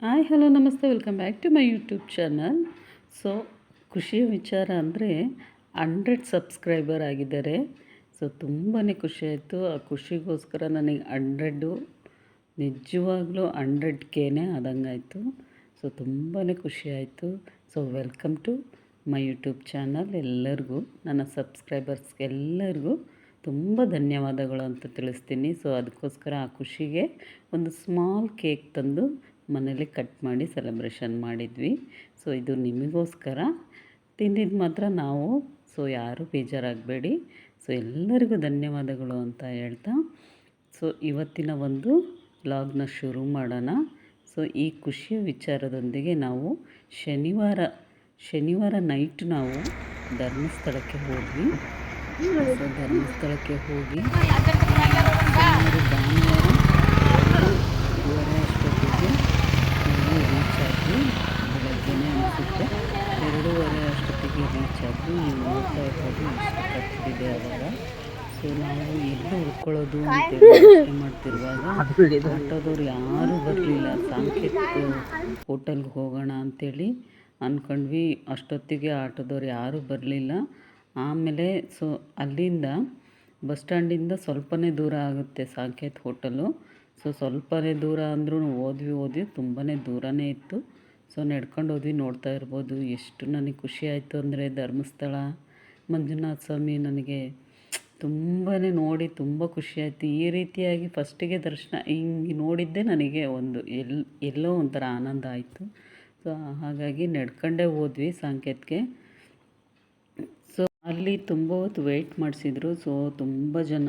Hi hello ನಮಸ್ತೆ welcome back to my YouTube channel. So ಖುಷಿಯ ವಿಚಾರ ಅಂದರೆ 100 ಸಬ್ಸ್ಕ್ರೈಬರ್ ಆಗಿದ್ದಾರೆ. ಸೊ ತುಂಬಾ ಖುಷಿಯಾಯಿತು. ಆ ಖುಷಿಗೋಸ್ಕರ ನನಗೆ 100 ನಿಜವಾಗ್ಲೂ 100Kನೇ ಆದಂಗಾಯಿತು. ಸೊ ತುಂಬಾ ಖುಷಿಯಾಯಿತು. So welcome to my YouTube channel. ಎಲ್ಲರಿಗೂ ನನ್ನ ಸಬ್ಸ್ಕ್ರೈಬರ್ಸ್ಗೆಲ್ಲರಿಗೂ ತುಂಬ ಧನ್ಯವಾದಗಳು ಅಂತ ತಿಳಿಸ್ತೀನಿ. ಸೊ ಅದಕ್ಕೋಸ್ಕರ ಆ ಖುಷಿಗೆ ಒಂದು ಸ್ಮಾಲ್ ಕೇಕ್ ತಂದು ಮನೇಲಿ ಕಟ್ ಮಾಡಿ ಸೆಲೆಬ್ರೇಷನ್ ಮಾಡಿದ್ವಿ. ಸೊ ಇದು ನಿಮಗೋಸ್ಕರ ತಿಂದಿದ್ದು ಮಾತ್ರ ನಾವು. ಸೊ ಯಾರೂ ಬೇಜಾರಾಗಬೇಡಿ. ಸೊ ಎಲ್ಲರಿಗೂ ಧನ್ಯವಾದಗಳು ಅಂತ ಹೇಳ್ತಾ ಸೊ ಇವತ್ತಿನ ಒಂದು ವ್ಲಾಗ್ನ ಶುರು ಮಾಡೋಣ. ಸೊ ಈ ಖುಷಿಯ ವಿಚಾರದೊಂದಿಗೆ ನಾವು ಶನಿವಾರ ನೈಟ್ ನಾವು ಧರ್ಮಸ್ಥಳಕ್ಕೆ ಹೋದ್ವಿ. ಸೊ ಧರ್ಮಸ್ಥಳಕ್ಕೆ ಹೋಗಿ ಭಾನುವಾರ 2:30 ಅಷ್ಟೊತ್ತಿಗೆ ರೀಚ್ ಆದ್ವಿ. ಬೆಳಗ್ಗೆನೇ ಅನಿಸುತ್ತೆ 2:30 ಅಷ್ಟೊತ್ತಿಗೆ ರೀಚ್ ಆದ್ವಿ. ನೀವು ನೋಡ್ತಾ ಇರ್ಬೋದು ಎಷ್ಟು ಕಟ್ಟಿದೆ ಅವಾಗ. ಸೊ ನಾವು ಎಲ್ಲಿ ಉಳ್ಕೊಳ್ಳೋದು ಅಂತೇಳಿ ಯೋಚನೆ ಮಾಡ್ತಿರುವಾಗ ಆಟೋದವ್ರು ಯಾರೂ ಬರಲಿಲ್ಲ. ಸಾಂಕೇತ್ ಹೋಟೆಲ್ಗೆ ಹೋಗೋಣ ಅಂಥೇಳಿ ಅಂದ್ಕೊಂಡ್ವಿ. ಅಷ್ಟೊತ್ತಿಗೆ ಆಟೋದವ್ರು ಯಾರೂ ಬರಲಿಲ್ಲ. ಆಮೇಲೆ ಸೊ ಅಲ್ಲಿಂದ ಬಸ್ ಸ್ಟ್ಯಾಂಡಿಂದ ಸ್ವಲ್ಪನೇ ದೂರ ಆಗುತ್ತೆ ಸಾಂಕೇತ್ ಹೋಟೆಲು. ಸೊ ಸ್ವಲ್ಪನೇ ದೂರ ಅಂದ್ರೂ ಹೋದ್ವಿ ತುಂಬಾ ದೂರನೇ ಇತ್ತು. ಸೊ ನಡ್ಕೊಂಡು ಹೋದ್ವಿ. ನೋಡ್ತಾ ಇರ್ಬೋದು ಎಷ್ಟು ನನಗೆ ಖುಷಿ ಆಯಿತು ಅಂದರೆ ಧರ್ಮಸ್ಥಳ ಮಂಜುನಾಥ ಸ್ವಾಮಿ ನನಗೆ ತುಂಬಾ ನೋಡಿ ತುಂಬ ಖುಷಿಯಾಯಿತು. ಈ ರೀತಿಯಾಗಿ ಫಸ್ಟಿಗೆ ದರ್ಶನ ಹಿಂಗೆ ನೋಡಿದ್ದೆ ನನಗೆ ಒಂದು ಎಲ್ಲೋ ಒಂಥರ ಆನಂದ ಆಯಿತು. ಸೊ ಹಾಗಾಗಿ ನಡ್ಕೊಂಡೇ ಹೋದ್ವಿ ಸಾಂಕೇತ್ಗೆ. ಸೊ ಅಲ್ಲಿ ತುಂಬ ಹೊತ್ತು ವೆಯ್ಟ್ ಮಾಡಿಸಿದ್ರು. ಸೊ ತುಂಬ ಜನ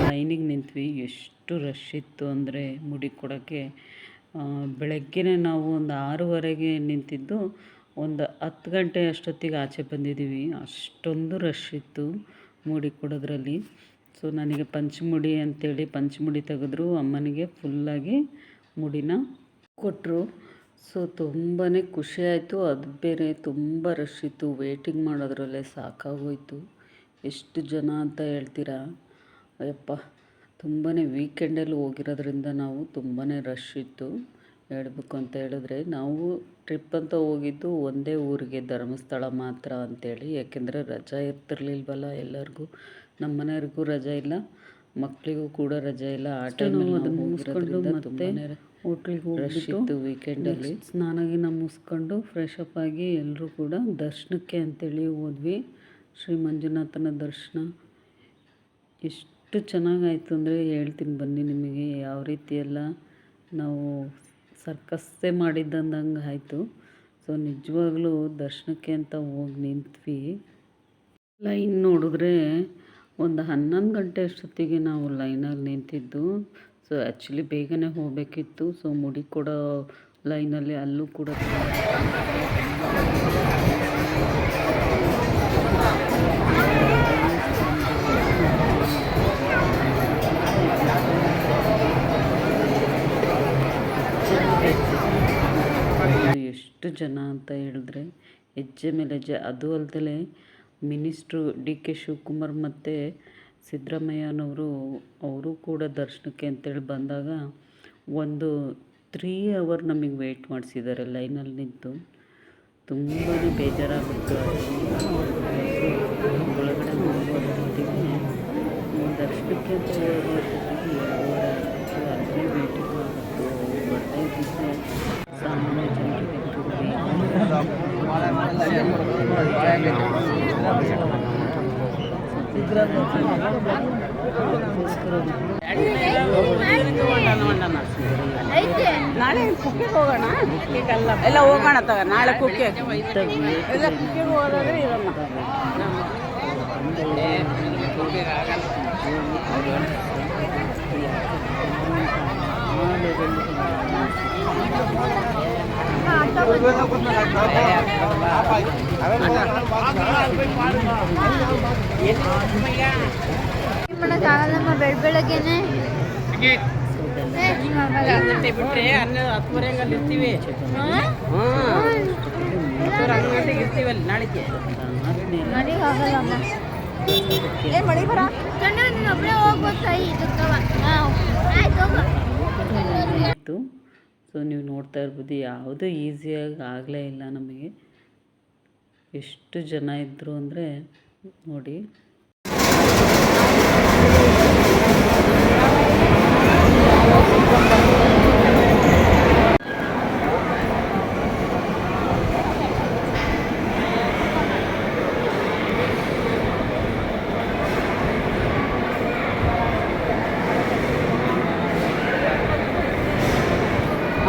ಲೈನಿಗೆ ನಿಂತ್ವಿ. ಎಷ್ಟು ರಶ್ ಇತ್ತು ಅಂದರೆ ಮುಡಿ ಕೊಡೋಕ್ಕೆ. ಬೆಳಗ್ಗೆನೇ ನಾವು ಒಂದು 6:30ಗೆ ನಿಂತಿದ್ದು ಒಂದು 10 ಗಂಟೆ ಅಷ್ಟೊತ್ತಿಗೆ ಆಚೆ ಬಂದಿದ್ದೀವಿ. ಅಷ್ಟೊಂದು ರಶ್ ಇತ್ತು ಮುಡಿ ಕೊಡೋದ್ರಲ್ಲಿ. ಸೊ ನನಗೆ ಪಂಚಮುಡಿ ಅಂತೇಳಿ ಪಂಚಮುಡಿ ತೆಗೆದ್ರು. ಅಮ್ಮನಿಗೆ ಫುಲ್ಲಾಗಿ ಮುಡಿನ ಕೊಟ್ಟರು. ಸೊ ತುಂಬಾ ಖುಷಿಯಾಯಿತು. ಅದು ಬೇರೆ ತುಂಬ ರಶ್ ಇತ್ತು. ವೇಟಿಂಗ್ ಮಾಡೋದ್ರಲ್ಲೇ ಸಾಕಾಗೋಯಿತು. ಎಷ್ಟು ಜನ ಅಂತ ಹೇಳ್ತೀರಾ ಅಯ್ಯಪ್ಪ. ತುಂಬಾ ವೀಕೆಂಡಲ್ಲಿ ಹೋಗಿರೋದ್ರಿಂದ ನಾವು ತುಂಬಾ ರಶ್ ಇತ್ತು. ಹೇಳಬೇಕು ಅಂತ ಹೇಳಿದ್ರೆ ನಾವು ಟ್ರಿಪ್ ಅಂತ ಹೋಗಿದ್ದು ಒಂದೇ ಊರಿಗೆ ಧರ್ಮಸ್ಥಳ ಮಾತ್ರ ಅಂಥೇಳಿ. ಯಾಕೆಂದರೆ ರಜಾ ಇರ್ತಿರ್ಲಿಲ್ವಲ್ಲ ಎಲ್ಲರಿಗೂ. ನಮ್ಮ ಮನೆಯವ್ರಿಗೂ ರಜಾ ಇಲ್ಲ, ಮಕ್ಕಳಿಗೂ ಕೂಡ ರಜಾ ಇಲ್ಲ. ಆ ಟೈಮಲ್ಲಿ ಮುಗಿಸ್ಕೊಂಡು ಮತ್ತೆ ಹೋಟ್ಲಿಗೆ ಹೋಗಿತ್ತು ವೀಕೆಂಡಲ್ಲಿ. ಸ್ನಾನ ಮುಗಿಸ್ಕೊಂಡು ಫ್ರೆಶ್ ಅಪ್ ಆಗಿ ಎಲ್ಲರೂ ಕೂಡ ದರ್ಶನಕ್ಕೆ ಅಂತೇಳಿ ಹೋದ್ವಿ. ಶ್ರೀ ಮಂಜುನಾಥನ ದರ್ಶನ ಎಷ್ಟು ಚೆನ್ನಾಗಾಯಿತು ಅಂದರೆ ಹೇಳ್ತೀನಿ ಬನ್ನಿ ನಿಮಗೆ. ಯಾವ ರೀತಿ ಎಲ್ಲ ನಾವು ಸರ್ಕಸ್ಸೇ ಮಾಡಿದ್ದಂಗೆ ಆಯಿತು. ಸೊ ನಿಜವಾಗ್ಲೂ ದರ್ಶನಕ್ಕೆ ಅಂತ ಹೋಗಿ ನಿಂತ್ವಿ. ಲೈನ್ ನೋಡಿದ್ರೆ ಒಂದು 11 ಗಂಟೆ ಅಷ್ಟೊತ್ತಿಗೆ ನಾವು ಲೈನಲ್ಲಿ ನಿಂತಿದ್ದು. ಸೊ ಆ್ಯಕ್ಚುಲಿ ಬೇಗನೆ ಹೋಗಬೇಕಿತ್ತು. ಸೊ ಮುಡಿ ಕೊಡೋ ಲೈನಲ್ಲಿ ಅಲ್ಲೂ ಕೂಡ ಎಷ್ಟು ಜನ ಅಂತ ಹೇಳಿದ್ರೆ ಹೆಜ್ಜೆ ಮೇಲೆ ಹೆಜ್ಜೆ. ಅದು ಅಲ್ಲದೆ ಮಿನಿಸ್ಟ್ರು DK ಶಿವಕುಮಾರ್ ಮತ್ತು ಸಿದ್ದರಾಮಯ್ಯನವರು ಅವರು ಕೂಡ ದರ್ಶನಕ್ಕೆ ಅಂತೇಳಿ ಬಂದಾಗ ಒಂದು 3 ಅವರ್ ನಮಗೆ ವೆಯ್ಟ್ ಮಾಡಿಸಿದ್ದಾರೆ ಲೈನಲ್ಲಿ ನಿಂತು. ತುಂಬಾ ಬೇಜಾರಾಗುತ್ತೆ. ಒಳಗಡೆ ಹೋಗೋಷ್ಟೊತ್ತಿಗೆ ದರ್ಶನಕ್ಕೆ ಅಂತ ಹೋಗೋಷ್ಟೊತ್ತಿಗೆ 2:30 ಆಗಿತ್ತು. ಅಲ್ಲೇ ವೇಟಿಂಗ್ ಆಗುತ್ತೆ. ಬರ್ತಾ ಇದ್ದಿದ್ದೆ ಸಾಮಾನ್ಯ ಜನರಿಗೆ ನಾಳೆ ಕುಕ್ಕಿಗೆ ಹೋಗೋಣ. ಎಲ್ಲ ಹೋಗೋಣ ತಗ ನಾಳೆ ಕುಕ್ಕೆ ಎಲ್ಲ ಕುಕ್ಕಿಗೆ ಹೋಗೋದ್ರೆ ಇರಮ್ಮ. ಮಾಡೋಕ್ಕಾಗಲ್ಲಮ್ಮ ಬೆಳಗ್ಗೆನೆ ಬಿಟ್ರೆ 10:30 ಅಲ್ಲಿ ಇರ್ತೀವಿ. ಗಂಟೆಗೆ ಇರ್ತೀವಿ ಅಲ್ಲಿ ನಾಳೆಗೆ. ಮನೆಗೆ ಆಗಲ್ಲಮ್ಮ. ಮಳೆ ಬರ ನೀನು ಒಬ್ಬಳೇ ಹೋಗ್ಬೋದು ತಾಯಿ ಇತ್ತು. ಸೊ ನೀವು ನೋಡ್ತಾ ಇರ್ಬೋದು, ಯಾವುದೂ ಈಸಿಯಾಗಿ ಆಗಲೇ ಇಲ್ಲ ನಮಗೆ. ಎಷ್ಟು ಜನ ಇದ್ದರು ಅಂದರೆ ನೋಡಿ.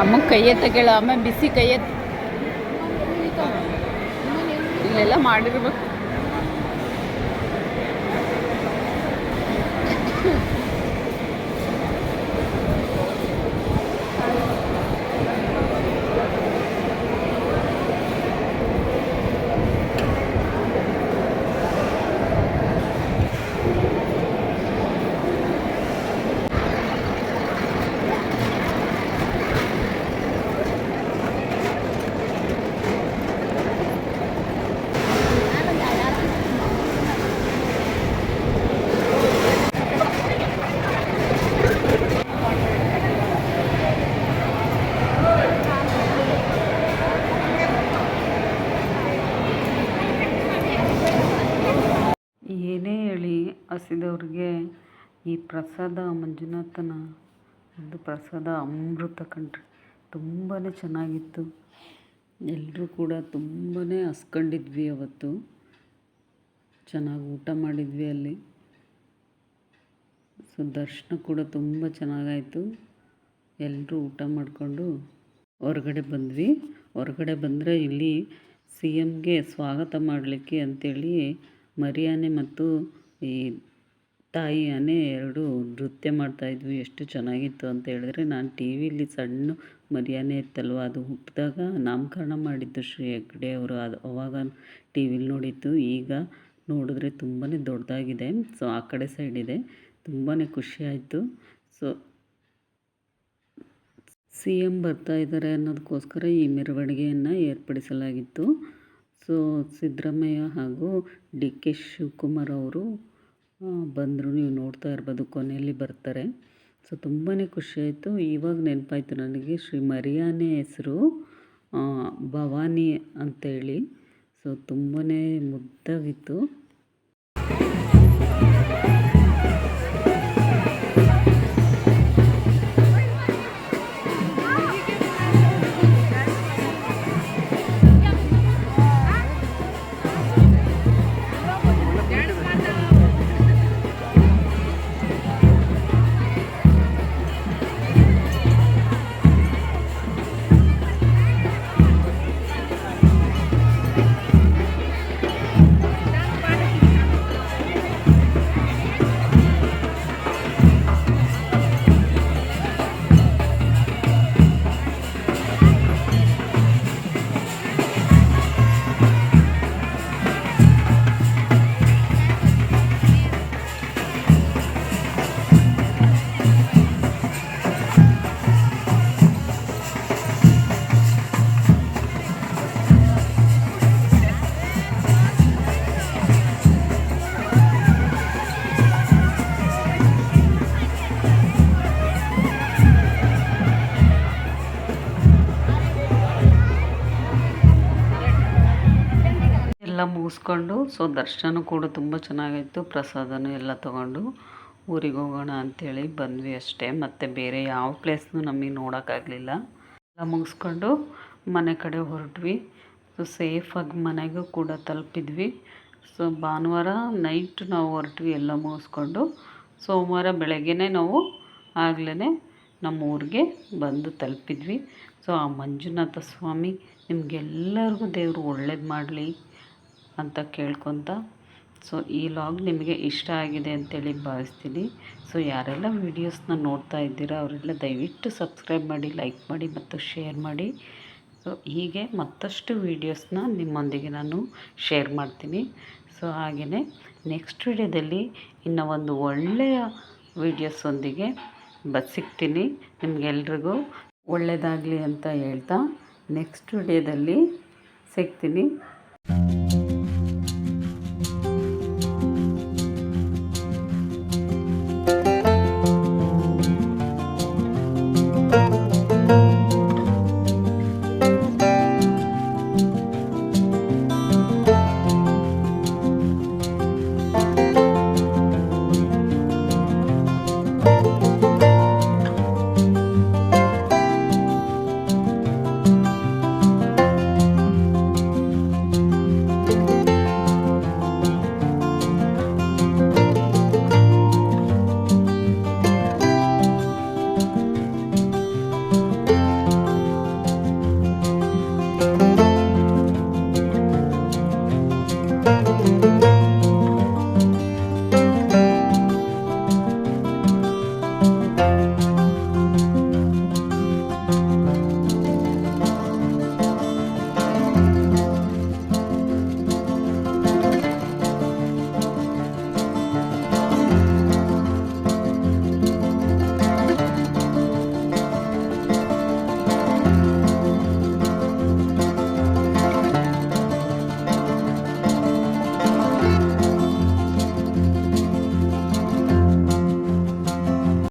ಅಮ್ಮ ಕೈ ಎತ್ತ ಕೇಳ, ಅಮ್ಮ ಬಿಸಿ ಕೈ ಎತ್ತ. ಇಲ್ಲೆಲ್ಲ ಮಾಡಿರ್ಬೇಕು. ಏನೇ ಹೇಳಿ ಹಸಿದವ್ರಿಗೆ ಈ ಪ್ರಸಾದ ಮಂಜುನಾಥನ ಒಂದು ಪ್ರಸಾದ ಅಮೃತ ಕಣ್ರಿ. ತುಂಬಾ ಚೆನ್ನಾಗಿತ್ತು. ಎಲ್ಲರೂ ಕೂಡ ತುಂಬಾ ಹಸ್ಕೊಂಡಿದ್ವಿ ಅವತ್ತು. ಚೆನ್ನಾಗಿ ಊಟ ಮಾಡಿದ್ವಿ ಅಲ್ಲಿ. ಸೊ ದರ್ಶನ ಕೂಡ ತುಂಬ ಚೆನ್ನಾಗಾಯಿತು. ಎಲ್ಲರೂ ಊಟ ಮಾಡಿಕೊಂಡು ಹೊರಗಡೆ ಬಂದ್ವಿ. ಹೊರಗಡೆ ಬಂದರೆ ಇಲ್ಲಿ CMಗೆ ಸ್ವಾಗತ ಮಾಡಲಿಕ್ಕೆ ಅಂಥೇಳಿ ಮರಿಯಾನೆ ಮತ್ತು ಈ ತಾಯಿ ಆನೆ ಎರಡು ನೃತ್ಯ ಮಾಡ್ತಾಯಿದ್ವಿ. ಎಷ್ಟು ಚೆನ್ನಾಗಿತ್ತು ಅಂತ ಹೇಳಿದ್ರೆ, ನಾನು ಟಿ ವಿಲಿ ಸಣ್ಣ ಮರಿಯಾನೆ ಇತ್ತಲ್ವ, ಅದು ಹುಟ್ಟಿದಾಗ ನಾಮಕರಣ ಮಾಡಿದ್ದು ಶ್ರೀ ಹೆಗ್ಡೆ ಅವರು. ಅದು ಅವಾಗ ಟಿ ವಿಲಿ ನೋಡಿತ್ತು. ಈಗ ನೋಡಿದ್ರೆ ತುಂಬಾ ದೊಡ್ಡದಾಗಿದೆ. ಸೊ ಆ ಕಡೆ ಸೈಡ್ ಇದೆ. ತುಂಬಾ ಖುಷಿ ಆಯಿತು. ಸೊ CM ಬರ್ತಾ ಇದ್ದಾರೆ ಅನ್ನೋದಕ್ಕೋಸ್ಕರ ಈ ಮೆರವಣಿಗೆಯನ್ನು ಏರ್ಪಡಿಸಲಾಗಿತ್ತು. ಸೊ ಸಿದ್ದರಾಮಯ್ಯ ಹಾಗೂ DK ಶಿವಕುಮಾರ್ ಅವರು ಬಂದರು. ನೀವು ನೋಡ್ತಾ ಇರ್ಬೋದು, ಕೊನೆಯಲ್ಲಿ ಬರ್ತಾರೆ. ಸೊ ತುಂಬಾ ಖುಷಿಯಾಯಿತು. ಇವಾಗ ನೆನಪಾಯಿತು ನನಗೆ, ಶ್ರೀ ಮರಿಯಾನೆ ಹೆಸರು ಭವಾನಿ ಅಂತೇಳಿ. ಸೊ ತುಂಬಾ ಮುದ್ದಾಗಿತ್ತು. ಎಲ್ಲ ಮುಗಿಸ್ಕೊಂಡು, ಸೊ ದರ್ಶನ ಕೂಡ ತುಂಬ ಚೆನ್ನಾಗಿತ್ತು. ಪ್ರಸಾದನೂ ಎಲ್ಲ ತೊಗೊಂಡು ಊರಿಗೆ ಹೋಗೋಣ ಅಂಥೇಳಿ ಬಂದ್ವಿ ಅಷ್ಟೇ. ಮತ್ತು ಬೇರೆ ಯಾವ ಪ್ಲೇಸ್ನೂ ನಮಗೆ ನೋಡೋಕ್ಕಾಗಲಿಲ್ಲ. ಎಲ್ಲ ಮುಗಿಸ್ಕೊಂಡು ಮನೆ ಕಡೆ ಹೊರಟ್ವಿ. ಸೊ ಸೇಫಾಗಿ ಮನೆಗೂ ಕೂಡ ತಲುಪಿದ್ವಿ. ಸೊ ಭಾನುವಾರ ನೈಟ್ ನಾವು ಹೊರಟ್ವಿ ಎಲ್ಲ ಮುಗಿಸ್ಕೊಂಡು. ಸೋಮವಾರ ಬೆಳಗ್ಗೆನೇ ನಾವು ಆಗ್ಲೇ ನಮ್ಮ ಊರಿಗೆ ಬಂದು ತಲುಪಿದ್ವಿ. ಸೊ ಆ ಮಂಜುನಾಥ ಸ್ವಾಮಿ ನಿಮಗೆಲ್ಲರಿಗೂ ದೇವರು ಒಳ್ಳೇದು ಮಾಡಲಿ ಅಂತ ಕೇಳ್ಕೊತ, ಸೊ ಈ ಲಾಗ್ ನಿಮಗೆ ಇಷ್ಟ ಆಗಿದೆ ಅಂತೇಳಿ ಭಾವಿಸ್ತೀನಿ. ಸೊ ಯಾರೆಲ್ಲ ವೀಡಿಯೋಸ್ನ ನೋಡ್ತಾ ಇದ್ದೀರಾ ಅವರೆಲ್ಲ ದಯವಿಟ್ಟು ಸಬ್ಸ್ಕ್ರೈಬ್ ಮಾಡಿ, ಲೈಕ್ ಮಾಡಿ ಮತ್ತು ಶೇರ್ ಮಾಡಿ. ಸೊ ಹೀಗೆ ಮತ್ತಷ್ಟು ವೀಡಿಯೋಸ್ನ ನಿಮ್ಮೊಂದಿಗೆ ನಾನು ಶೇರ್ ಮಾಡ್ತೀನಿ. ಸೊ ಹಾಗೆಯೇ ನೆಕ್ಸ್ಟ್ ವಿಡಿಯೋದಲ್ಲಿ ಇನ್ನು ಒಂದು ಒಳ್ಳೆಯ ವೀಡಿಯೋಸೊಂದಿಗೆ ಸಿಗ್ತೀನಿ. ನಿಮಗೆಲ್ರಿಗೂ ಒಳ್ಳೆಯದಾಗಲಿ ಅಂತ ಹೇಳ್ತಾ ನೆಕ್ಸ್ಟ್ ವಿಡಿಯೋದಲ್ಲಿ ಸಿಗ್ತೀನಿ.